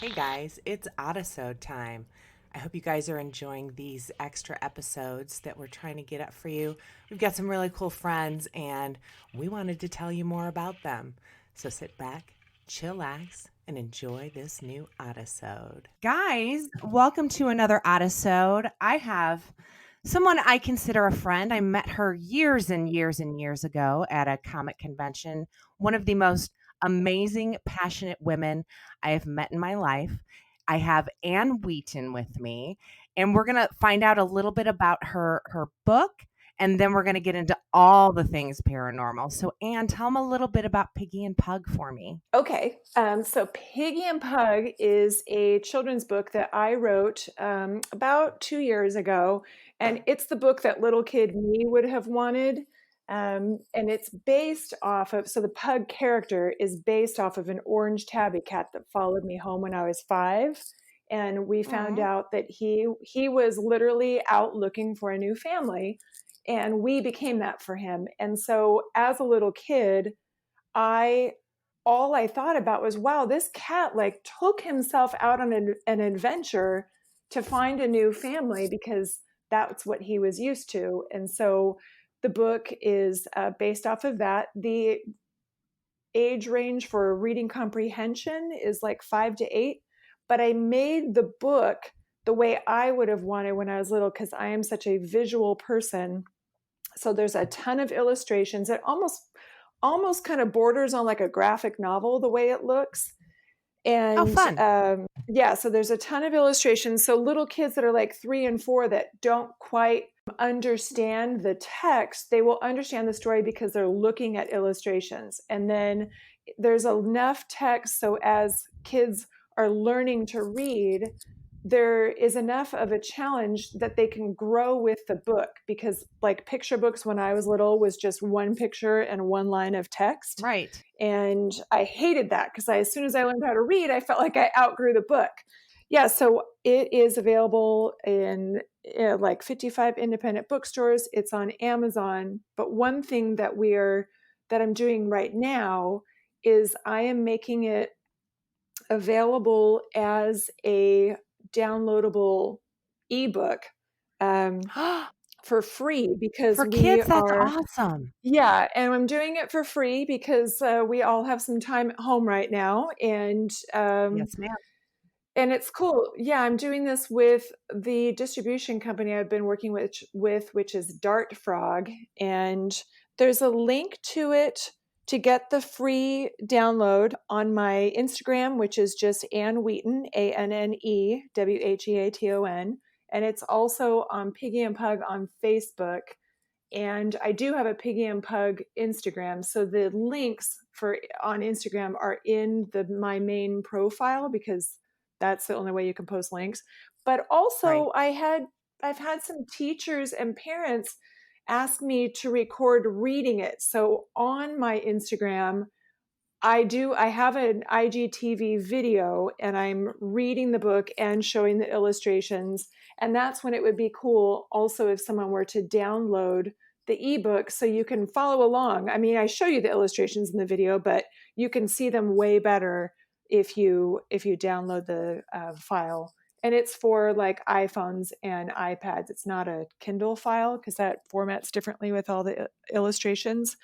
Hey guys, it's Oddisode time. I hope you guys are enjoying these extra episodes that we're trying to get up for you. We've got some really cool friends and we wanted to tell you more about them. So sit back, chillax, and enjoy this new Oddisode. Guys, welcome to another Oddisode. I have someone I consider a friend. I met her years and years and years ago at a comic convention. One of the most amazing, passionate women I have met in my life. I have Ann Wheaton with me, and we're going to find out a little bit about her book, and then we're going to get into all the things paranormal. So, Ann, tell them a little bit about Piggy and Pug for me. Okay, so Piggy and Pug is a children's book that I wrote about 2 years ago, and it's the book that little kid me would have wanted. And it's based off of, so the Pug character is based off of an orange tabby cat that followed me home when I was 5. And we found Aw. out that he was literally out looking for a new family, and we became that for him. And so as a little kid, I all I thought about was, wow, this cat like took himself out on an adventure to find a new family because that's what he was used to. And so the book is based off of that. The age range for reading comprehension is like 5 to 8, but I made the book the way I would have wanted when I was little because I am such a visual person. So there's a ton of illustrations. It almost kind of borders on like a graphic novel the way it looks. Oh, And fun. yeah, so there's a ton of illustrations. So little kids that are like 3 and 4 that don't quite understand the text, they will understand the story because they're looking at illustrations. And then there's enough text so as kids are learning to read, there is enough of a challenge that they can grow with the book, because like picture books when I was little was just one picture and one line of text. Right. And I hated that because as soon as I learned how to read, I felt like I outgrew the book. Yeah, so it is available in like 55 independent bookstores. It's on Amazon. But one thing that I'm doing right now is I am making it available as a downloadable ebook for free because For we kids, that's are, awesome. yeah, and I'm doing it for free because we all have some time at home right now, Yes, ma'am. and it's cool. Yeah, I'm doing this with the distribution company I've been working with, which is Dart Frog, and there's a link to it to get the free download on my Instagram, which is just Ann Wheaton, ANNEWHEATON, and it's also on Piggy and Pug on Facebook. And I do have a Piggy and Pug Instagram, so the links for on Instagram are in my main profile because that's the only way you can post links. But Right. also, I've had some teachers and parents ask me to record reading it. So on my Instagram, I have an IGTV video and I'm reading the book and showing the illustrations. And that's when it would be cool also if someone were to download the ebook so you can follow along. I mean, I show you the illustrations in the video, but you can see them way better if you download the file. And it's for like iPhones and iPads. It's not a Kindle file because that formats differently with all the illustrations.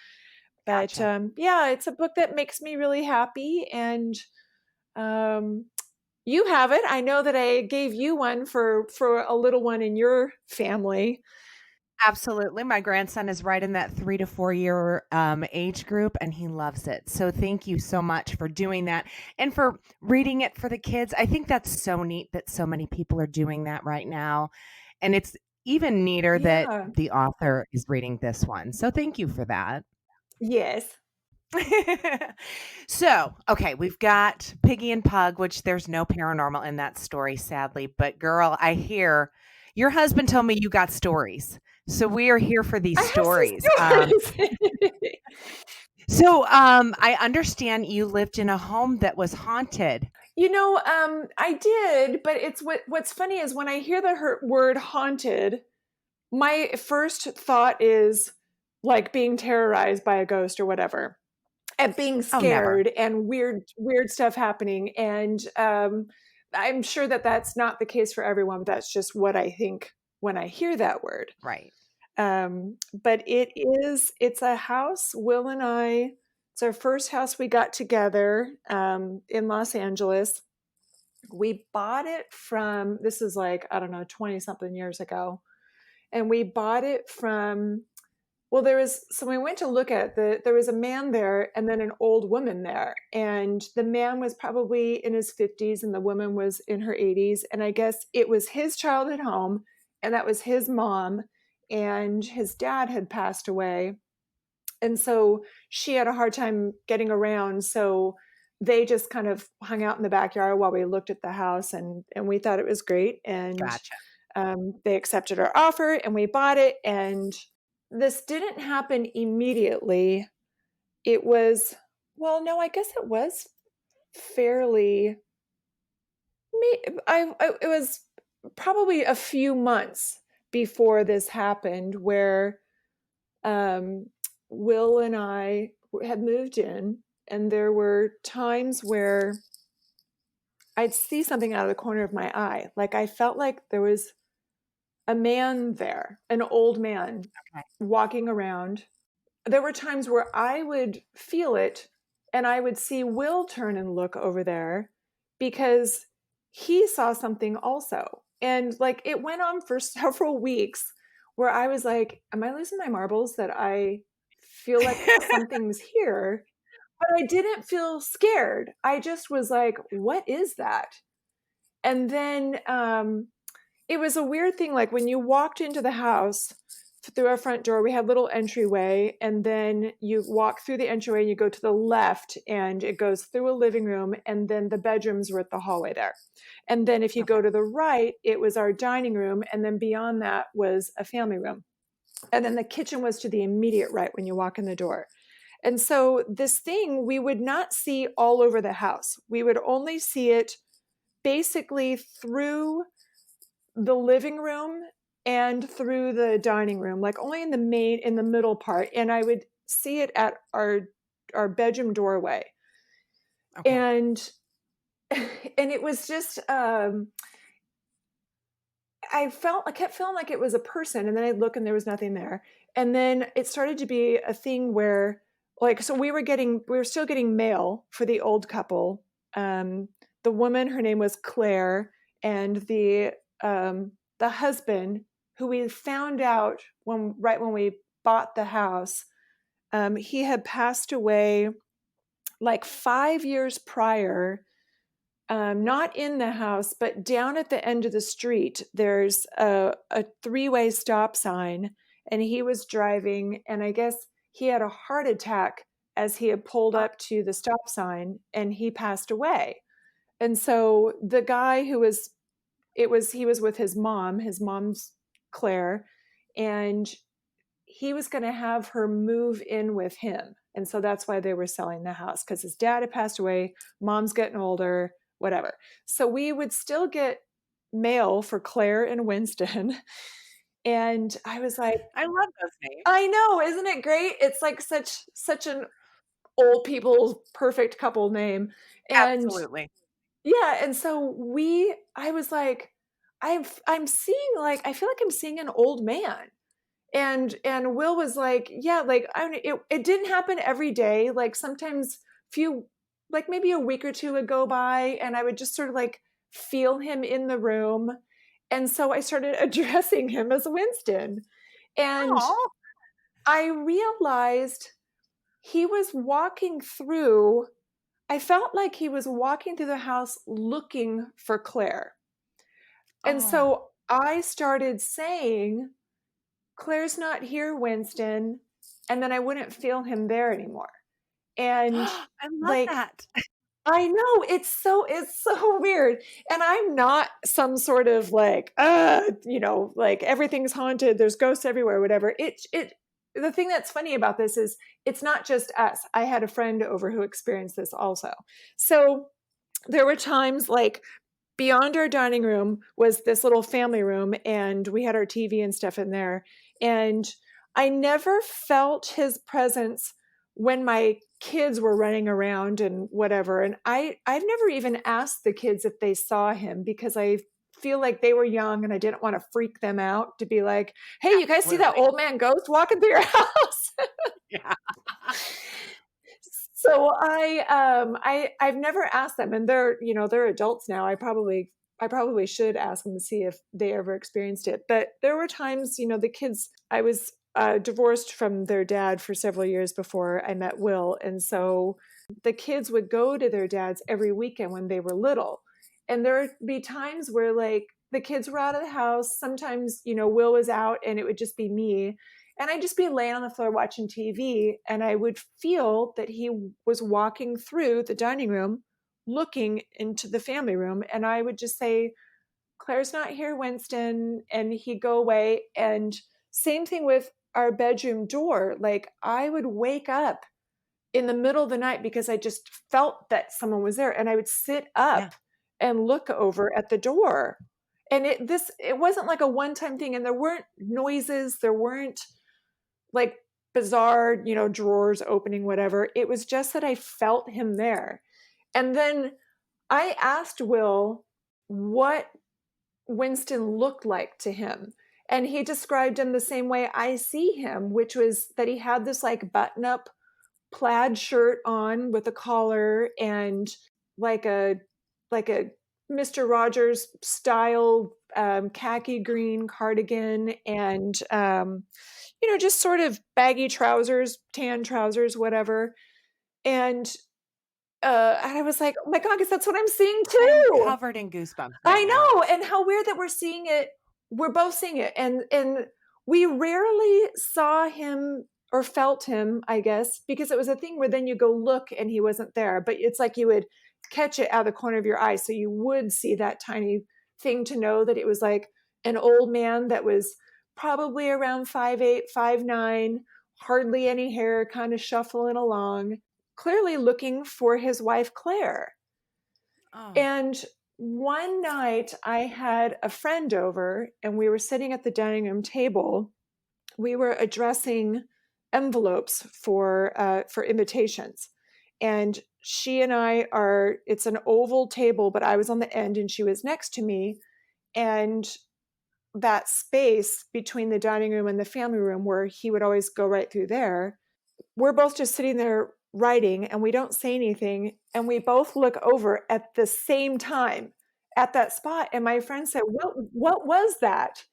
But Gotcha. yeah, it's a book that makes me really happy. And um, you have it. I know that I gave you one for a little one in your family. Absolutely. My grandson is right in that 3 to 4 year age group, and he loves it. So thank you so much for doing that and for reading it for the kids. I think that's so neat that so many people are doing that right now. And it's even neater that Yeah. the author is reading this one. So thank you for that. Yes. So, okay, we've got Piggy and Pug, which there's no paranormal in that story, sadly. But girl, I hear your husband told me you got stories. So we are here for these I stories. have some stories. I understand you lived in a home that was haunted. I did, but what's funny is when I hear the word haunted, my first thought is like being terrorized by a ghost or whatever. At being Oh, never. scared and weird stuff happening. And I'm sure that that's not the case for everyone, but that's just what I think when I hear that word. Right. But it's a house. Will and I, it's our first house we got together in Los Angeles. We bought it from, this is like, I don't know, 20 something years ago. And we bought it from, well, so we went to look at it, there was a man there and then an old woman there. And the man was probably in his 50s and the woman was in her 80s. And I guess it was his childhood home, and that was his mom, and his dad had passed away. And so she had a hard time getting around. So they just kind of hung out in the backyard while we looked at the house, and we thought it was great. And Gotcha. they accepted our offer and we bought it. And this didn't happen immediately. It was, well, no, I guess it was fairly, it was probably a few months before this happened where Will and I had moved in, and there were times where I'd see something out of the corner of my eye. Like I felt like there was a man there, an old man Okay. walking around. There were times where I would feel it and I would see Will turn and look over there because he saw something also. And like it went on for several weeks where I was like, am I losing my marbles that I feel like something's here? But I didn't feel scared. I just was like, what is that? And then it was a weird thing. Like when you walked into the house through our front door, we had a little entryway, and then you walk through the entryway and you go to the left and it goes through a living room, and then the bedrooms were at the hallway there. And then if you go to the right, it was our dining room, and then beyond that was a family room. And then the kitchen was to the immediate right when you walk in the door. And so this thing we would not see all over the house. We would only see it basically through the living room and through the dining room, like only in the middle part. And I would see it at our bedroom doorway. Okay. And it was just I kept feeling like it was a person, and then I'd look and there was nothing there. And then it started to be a thing where, like, so we were still getting mail for the old couple. The woman, her name was Claire, and the husband, who we found out right when we bought the house, he had passed away like 5 years prior. Not in the house, but down at the end of the street, there's a three-way stop sign, and he was driving, and I guess he had a heart attack as he had pulled up to the stop sign, and he passed away. And so the guy he was with his mom's Claire, and he was going to have her move in with him. And so that's why they were selling the house, because his dad had passed away, mom's getting older, whatever. So we would still get mail for Claire and Winston. And I was like, I love those names. I know, isn't it great? It's like such an old people's perfect couple name. And Absolutely. yeah, and so I was like, I'm seeing, like, I feel like I'm seeing an old man. And Will was like, yeah, like it didn't happen every day. Like sometimes like maybe a week or two would go by and I would just sort of like feel him in the room. And so I started addressing him as Winston. And Aww. I realized he was walking through, I felt like he was walking through the house looking for Claire. And so I started saying, Claire's not here, Winston. And then I wouldn't feel him there anymore. And I love like, that. I know it's so weird. And I'm not some sort of like, like everything's haunted, there's ghosts everywhere, whatever. The thing that's funny about this is it's not just us. I had a friend over who experienced this also. So there were times like beyond our dining room was this little family room, and we had our TV and stuff in there. And I never felt his presence when my kids were running around and whatever. And I've never even asked the kids if they saw him because I feel like they were young and I didn't want to freak them out to be like, hey, you guys see that Absolutely. old man ghost walking through your house? Yeah. So I've never asked them, and they're adults now. I probably should ask them to see if they ever experienced it. But there were times, the kids. I was divorced from their dad for several years before I met Will, and so the kids would go to their dads every weekend when they were little, and there would be times where like the kids were out of the house. Sometimes Will was out, and it would just be me, and I'd just be laying on the floor watching TV, and I would feel that he was walking through the dining room, looking into the family room. And I would just say, Claire's not here, Winston. And he'd go away. And same thing with our bedroom door. Like I would wake up in the middle of the night because I just felt that someone was there. And I would sit Yeah. up and look over at the door. And it wasn't like a one-time thing. And there weren't noises. There weren't like bizarre, drawers opening, whatever. It was just that I felt him there. And then I asked Will what Winston looked like to him. And he described him the same way I see him, which was that he had this like button up plaid shirt on with a collar and like a like a Mr. Rogers style khaki green cardigan and just sort of baggy trousers, tan trousers, whatever. And I was like, oh my God, because that's what I'm seeing I'm too. covered in goosebumps right I now. know. And how weird that we're seeing it. We're both seeing it. And we rarely saw him or felt him, I guess, because it was a thing where then you go look and he wasn't there. But it's like you would catch it out of the corner of your eye. So you would see that tiny thing to know that it was like an old man that was probably around 5'8", 5'9", hardly any hair, kind of shuffling along, clearly looking for his wife, Claire. Oh, And one night I had a friend over and we were sitting at the dining room table. We were addressing envelopes for invitations. And she and I it's an oval table, but I was on the end and she was next to me. And that space between the dining room and the family room where he would always go right through there, we're both just sitting there writing and we don't say anything. And we both look over at the same time at that spot. And my friend said, what was that?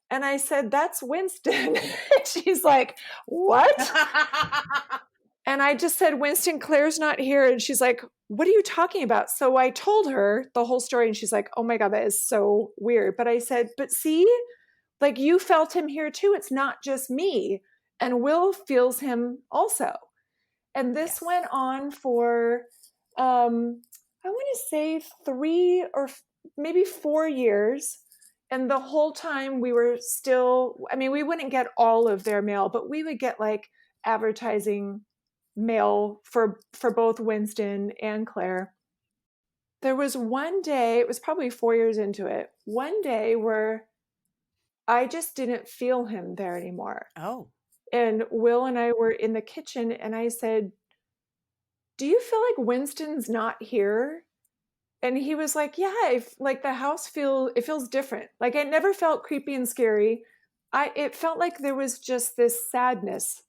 And I said, that's Winston. She's like, what? And I just said, Winston, Claire's not here. And she's like, what are you talking about? So I told her the whole story and she's like, oh my God, that is so weird. But I said, but see, like you felt him here too. It's not just me. And Will feels him also. And this yes. went on for, I want to say 3 or maybe 4 years. And the whole time we were still, I mean, we wouldn't get all of their mail, but we would get like advertising mail for both Winston and Claire. There was one day, it was probably 4 years into it, one day where I just didn't feel him there anymore. Oh, And Will and I were in the kitchen and I said, do you feel like Winston's not here? And he was like, yeah, like the house it feels different. Like it never felt creepy and scary. It felt like there was just this sadness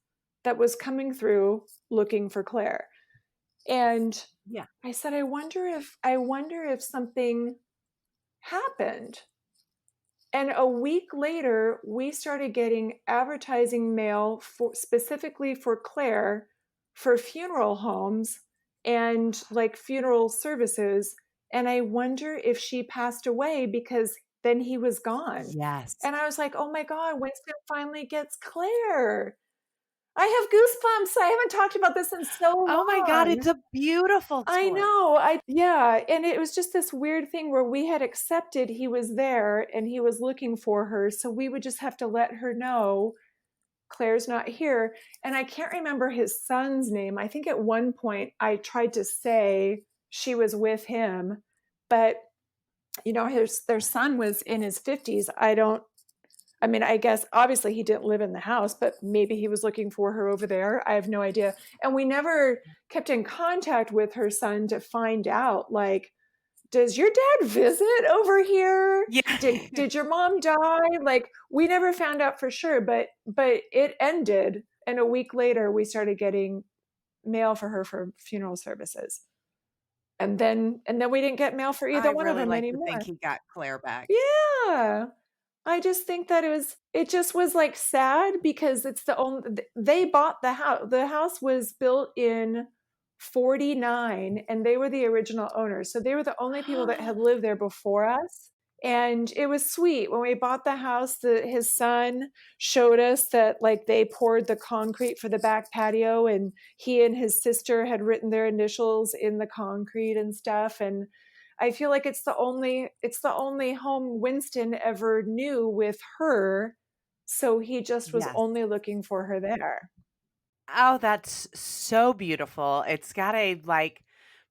that was coming through looking for Claire. And yeah. I said, I wonder if something happened. And a week later, we started getting advertising mail specifically for Claire for funeral homes and like funeral services. And I wonder if she passed away because then he was gone. Yes. And I was like, oh my God, Winston finally gets Claire. I have goosebumps. I haven't talked about this in so Oh my God, it's long. a beautiful I story. know. Yeah, and it was just this weird thing where we had accepted he was there and he was looking for her, so we would just have to let her know Claire's not here. And I can't remember his son's name. I think at one point I tried to say she was with him, but their son was in his 50s. I mean, I guess obviously he didn't live in the house, but maybe he was looking for her over there. I have no idea. And we never kept in contact with her son to find out, like, does your dad visit over here? Yeah. Did your mom die? Like, we never found out for sure, but it ended. And a week later, we started getting mail for her for funeral services. And then we didn't get mail for I either one of really them like to think anymore. he got Claire back. Yeah. I just think that it just was like sad because it's the only, they bought the house. The house was built in 49 and they were the original owners. So they were the only people that had lived there before us. And it was sweet. When we bought the house, his son showed us that like they poured the concrete for the back patio and he and his sister had written their initials in the concrete and stuff. And I feel like it's the only home Winston ever knew with her. So he just was Yes. only looking for her there. Oh, that's so beautiful. It's got a like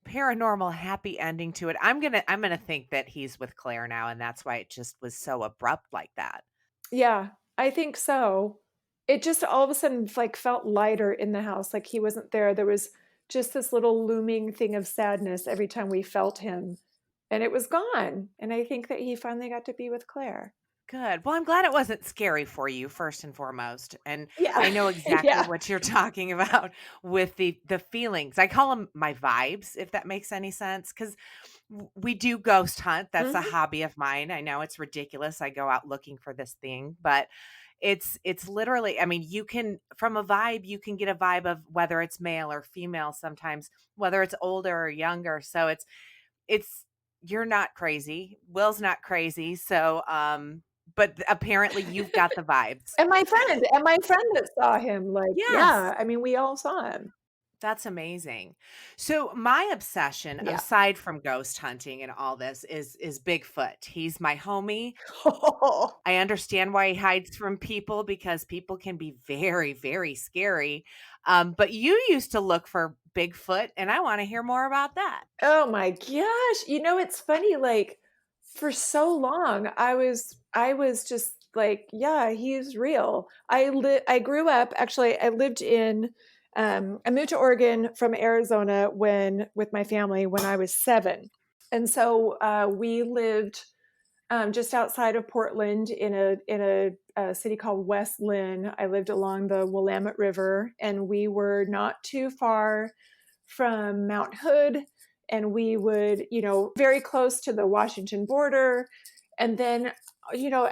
paranormal happy ending to it. I'm gonna think that he's with Claire now, and that's why it just was so abrupt like that. Yeah, I think so. It just all of a sudden like felt lighter in the house, like he wasn't there. There was just this little looming thing of sadness every time we felt him, and it was gone. And I think that he finally got to be with Claire. Good. Well, I'm glad it wasn't scary for you first and foremost. And I Yeah, know exactly yeah. what you're talking about with the feelings. I call them my vibes, if that makes any sense, cuz we do ghost hunt. That's a Mhm. hobby of mine. I know it's ridiculous. I go out looking for this thing, but it's literally, I mean, you can from a vibe, you can get a vibe of whether it's male or female sometimes, whether it's older or younger. So it's you're not crazy. Will's not crazy. So but apparently you've got the vibes. And my friend that saw him, like, Yes. yeah, I mean, we all saw him. That's amazing. So my obsession Yeah. aside from ghost hunting and all this is Bigfoot. He's my homie. I understand why he hides from people because people can be very, very scary. But you used to look for Bigfoot, and I want to hear more about that. Oh my gosh. It's funny, like for so long I was just like, yeah, he's real. I grew up, actually I lived in I moved to Oregon from Arizona when with my family when I was 7. And so we lived just outside of Portland in a city called West Lynn. I lived along the Willamette River, and we were not too far from Mount Hood, and we would, very close to the Washington border. And then,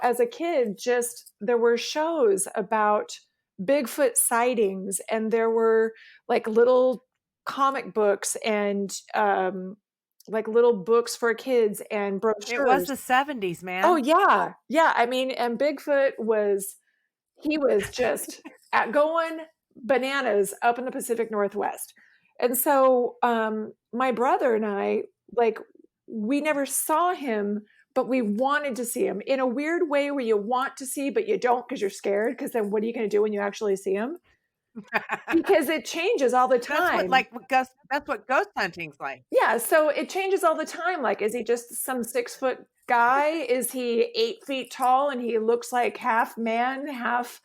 as a kid, just there were shows about Bigfoot sightings, and there were like little comic books and like little books for kids and It was brochures. the 70s, Oh man. yeah, yeah. I mean, and Bigfoot he was just going bananas up in the Pacific Northwest. And so my brother and I, like, we never saw him, but we wanted to see him in a weird way where you want to see, but you don't because you're scared. Because then what are you going to do when you actually see him? Because it changes all the That's what time. like what ghost that's what ghost hunting's like. Yeah, so it changes all the time. Like, is he just some 6 foot guy? Is he 8 feet tall and he looks like half man, half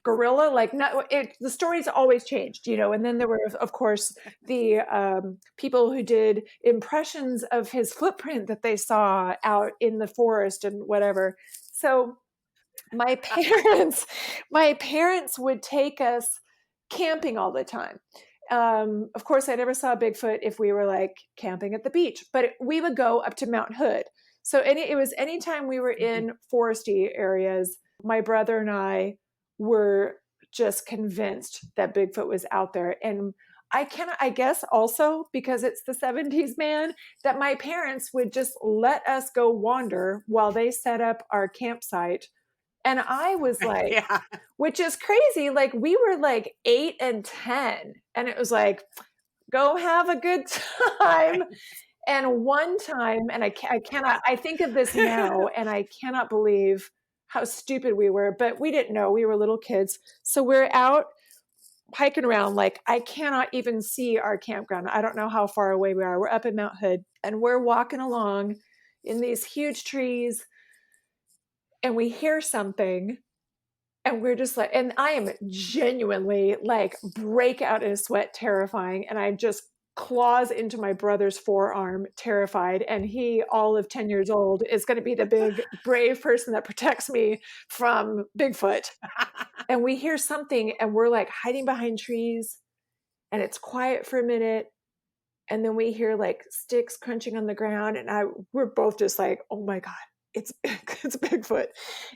gorilla? Like, no, the story's always changed, and then there were, of course, the people who did impressions of his footprint that they saw out in the forest and whatever. So my parents my parents would take us camping all the time. Of course, I never saw Bigfoot if we were like camping at the beach, but we would go up to Mount Hood. So it was anytime we were Mhm. in foresty areas, my brother and I were just convinced that Bigfoot was out there. And I guess also because it's the 70s, man, that my parents would just let us go wander while they set up our campsite. And I was like, Yeah. which is crazy. Like, we were like 8 and 10, and it was like, go have a good time. And one time, and I cannot, I think of this now, and I cannot believe how stupid we were, but we didn't know. We were little kids. So we're out hiking around, like, I cannot even see our campground. I don't know how far away we are. We're up in Mount Hood, and we're walking along in these huge trees, and we hear something, and we're just like, and I am genuinely like break out in a sweat, terrifying. And I just claws into my brother's forearm, terrified. And he, all of 10 years old, is going to be the big, brave person that protects me from Bigfoot. And we hear something, and we're like hiding behind trees, and it's quiet for a minute. And then we hear like sticks crunching on the ground. And we're both just like, oh my God, it's, it's Bigfoot.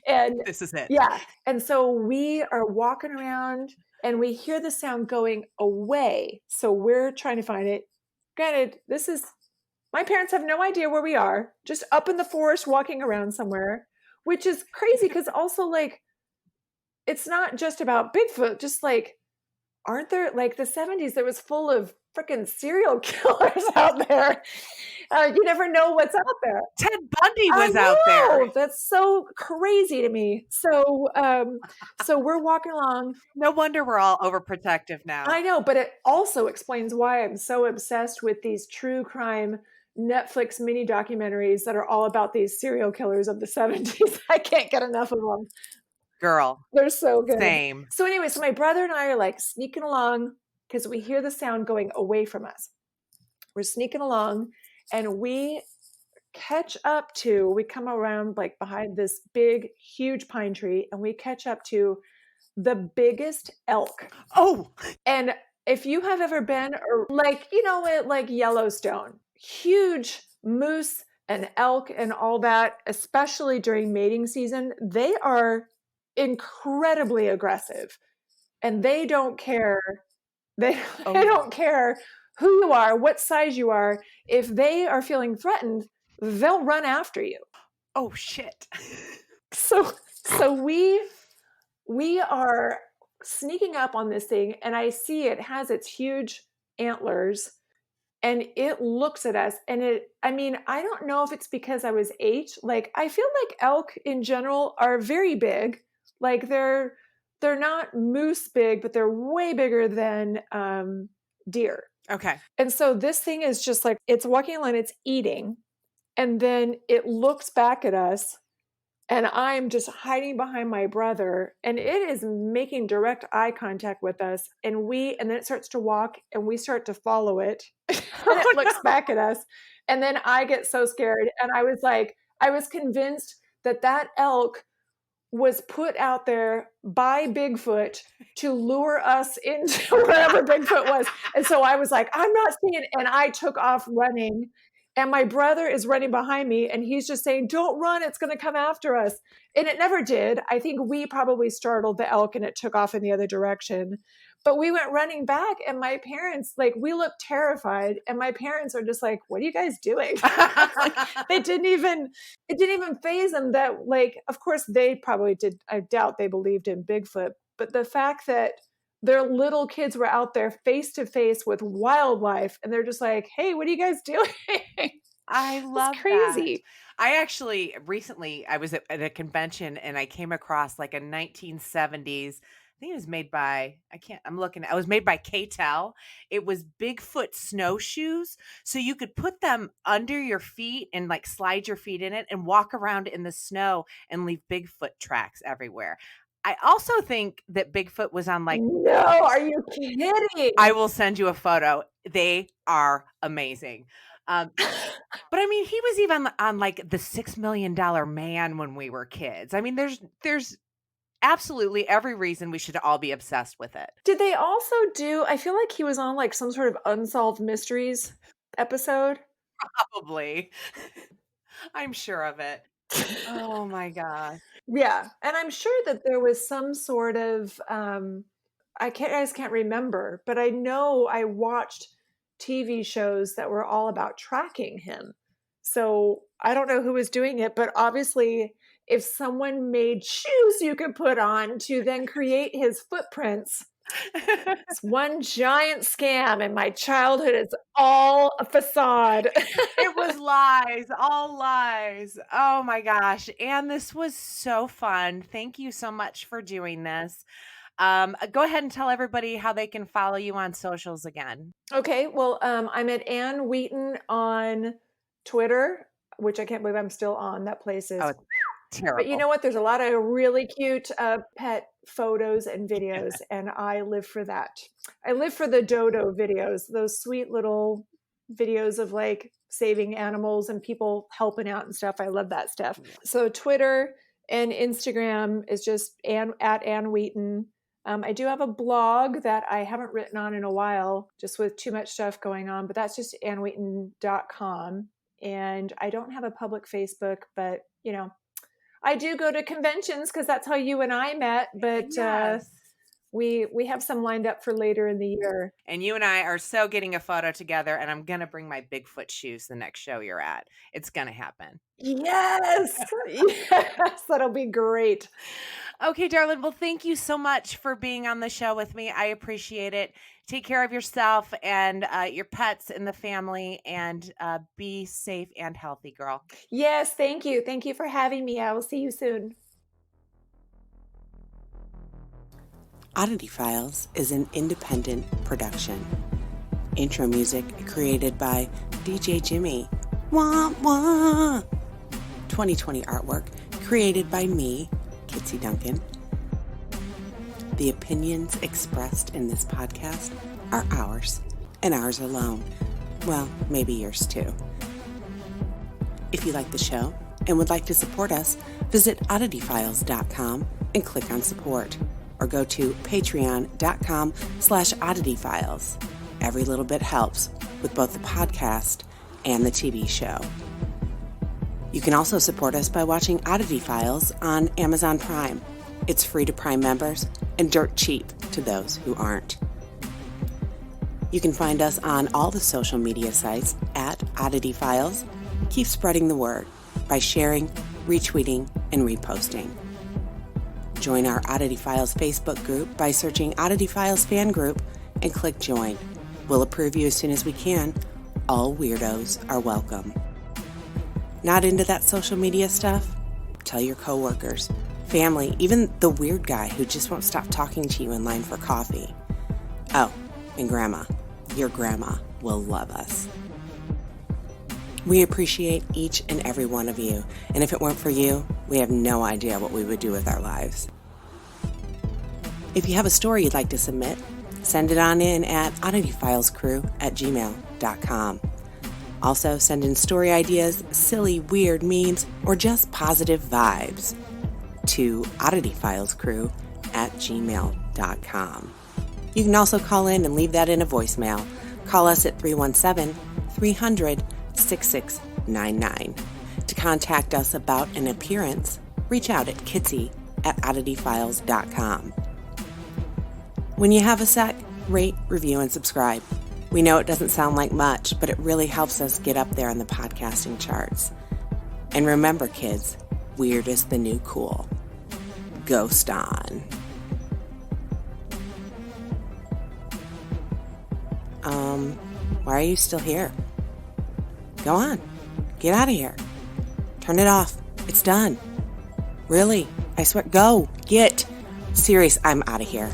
And This is it. yeah. And so we are walking around, and we hear the sound going away. So we're trying to find it. Granted, my parents have no idea where we are, just up in the forest walking around somewhere, which is crazy because also like, it's not just about Bigfoot, just like, aren't there, like the 70s, there was full of freaking serial killers out there. You never know what's out there. Ted Bundy was out there. That's so crazy to me. So we're walking along. No wonder we're all overprotective now. I know, but it also explains why I'm so obsessed with these true crime Netflix mini documentaries that are all about these serial killers of the 70s. I can't get enough of them. Girl. They're so good. Same. So anyway, so my brother and I are like sneaking along because we hear the sound going away from us. We're sneaking along, and we come around like behind this big, huge pine tree, and we catch up to the biggest elk. Oh, and if you have ever been, or like, like Yellowstone, huge moose and elk and all that, especially during mating season, they are incredibly aggressive, and they don't care. They don't care who you are, what size you are. If they are feeling threatened, they'll run after you. Oh shit. So we are sneaking up on this thing, and I see it has its huge antlers, and it looks at us, and I don't know if it's because I was 8. Like, I feel like elk in general are very big. Like, they're not moose big, but they're way bigger than deer. Okay. And so this thing is just like, it's walking along, it's eating, and then it looks back at us, and I'm just hiding behind my brother, and it is making direct eye contact with us, and then it starts to walk, and we start to follow it, and it looks back at us, and then I get so scared, and I was convinced that elk was put out there by Bigfoot to lure us into wherever Bigfoot was. And so I was like, I'm not seeing it. And I took off running, and my brother is running behind me, and he's just saying, don't run, it's going to come after us. And it never did. I think we probably startled the elk, and it took off in the other direction. But we went running back, and my parents, like, we looked terrified, and my parents are just like, what are you guys doing? Like, it didn't even faze them that, like, of course they probably did. I doubt they believed in Bigfoot, but the fact that their little kids were out there face to face with wildlife, and they're just like, hey, what are you guys doing? I love It's crazy. That. I actually recently, I was at a convention, and I came across like a 1970s, I think it was made by, I was made by K-Tel. It was Bigfoot snowshoes. So you could put them under your feet and like slide your feet in it and walk around in the snow and leave Bigfoot tracks everywhere. I also think that Bigfoot was on like, no, are you kidding? I will send you a photo. They are amazing. But I mean, he was even on like the $6 million Man when we were kids. I mean, there's absolutely every reason we should all be obsessed with it. Did they also I feel like he was on like some sort of Unsolved Mysteries episode? Probably. I'm sure of it. Oh my God. Yeah. And I'm sure that there was some sort of I just can't remember, but I know I watched TV shows that were all about tracking him. So I don't know who was doing it, but obviously if someone made shoes you could put on to then create his footprints, it's one giant scam, and my childhood is all a facade. It was lies, all lies. Oh my gosh. And this was so fun. Thank you so much for doing this. Go ahead and tell everybody how they can follow you on socials again. Okay, well, I'm at Ann Wheaton on Twitter, which I can't believe I'm still on. That place is But you Terrible. know what? There's a lot of really cute pet photos and videos, and I live for that. I live for the dodo videos, those sweet little videos of like saving animals and people helping out and stuff. I love that stuff. So Twitter and Instagram is just at Ann Wheaton. I do have a blog that I haven't written on in a while, just with too much stuff going on, but that's just annwheaton.com. And I don't have a public Facebook, but you know, I do go to conventions because that's how you and I met, but Yes. we have some lined up for later in the year. And you and I are so getting a photo together, and I'm going to bring my Bigfoot shoes the next show you're at. It's going to happen. Yes. Yes, that'll be great. Okay, darling. Well, thank you so much for being on the show with me. I appreciate it. Take care of yourself and your pets and the family, and be safe and healthy, girl. Yes, thank you. Thank you for having me. I will see you soon. Oddity Files is an independent production. Intro music created by DJ Jimmy. Wah wah. 2020 artwork created by me, Kitsy Duncan. The opinions expressed in this podcast are ours, and ours alone. Well, maybe yours too. If you like the show and would like to support us, visit oddityfiles.com and click on support, or go to patreon.com/oddityfiles. Every little bit helps with both the podcast and the TV show. You can also support us by watching Oddity Files on Amazon Prime. It's free to Prime members and dirt cheap to those who aren't. You can find us on all the social media sites at Oddity Files. Keep spreading the word by sharing, retweeting, and reposting. Join our Oddity Files Facebook group by searching Oddity Files Fan Group and click Join. We'll approve you as soon as we can. All weirdos are welcome. Not into that social media stuff? Tell your coworkers, family, even the weird guy who just won't stop talking to you in line for coffee. Oh, and Grandma. Your grandma will love us. We appreciate each and every one of you, and if it weren't for you, we have no idea what we would do with our lives. If you have a story you'd like to submit, send it on in at oddityfilescrew@gmail.com. Also, send in story ideas, silly, weird memes, or just positive vibes to oddityfilescrew@gmail.com. You can also call in and leave that in a voicemail. Call us at 317-300-6699. To contact us about an appearance, reach out at kitsy@oddityfiles.com. When you have a sec, rate, review, and subscribe. We know it doesn't sound like much, but it really helps us get up there in the podcasting charts. And remember, kids, weird is the new cool. Ghost on. Why are you still here? Go on. Get out of here. Turn it off. It's done. Really. I swear. Go. Get. Serious. I'm out of here.